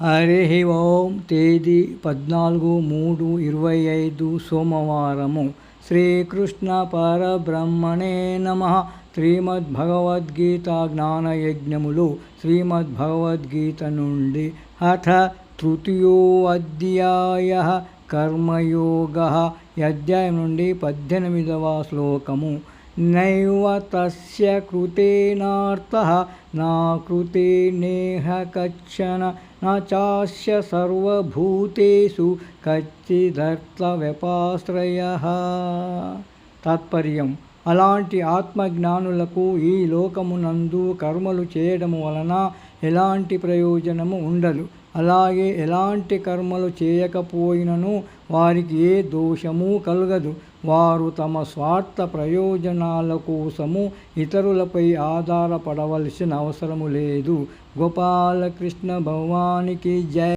హరి ఓం. తేదీ 14/3/25 సోమవారము. శ్రీకృష్ణ పరబ్రహ్మణే నమః. శ్రీమద్భగవద్గీత జ్ఞానయజ్ఞములు. శ్రీమద్భగవద్గీత నుండి అథ తృతీయోऽధ్యాయః కర్మయోగః. ఈ అధ్యాయం నుండి 18వ శ్లోకము. నైవ తస్య కృతేనార్థః నా కృతే నేహ కచ్చన న చాస్య సర్వభూతేషు కచ్చిదర్థవ్యపాశ్రయః. తాత్పర్యం: అలాంటి ఆత్మజ్ఞానులకు ఈ లోకమునందు కర్మలు చేయడము వలన ఎలాంటి ప్రయోజనము ఉండదు. అలాగే ఎలాంటి కర్మలు చేయకపోయినను వారికి ఏ దోషము కలగదు. వారు తమ స్వార్థ ప్రయోజనాల కోసము ఇతరులపై ఆధారపడవలసిన అవసరము లేదు. గోపాలకృష్ణ భగవానికి జై.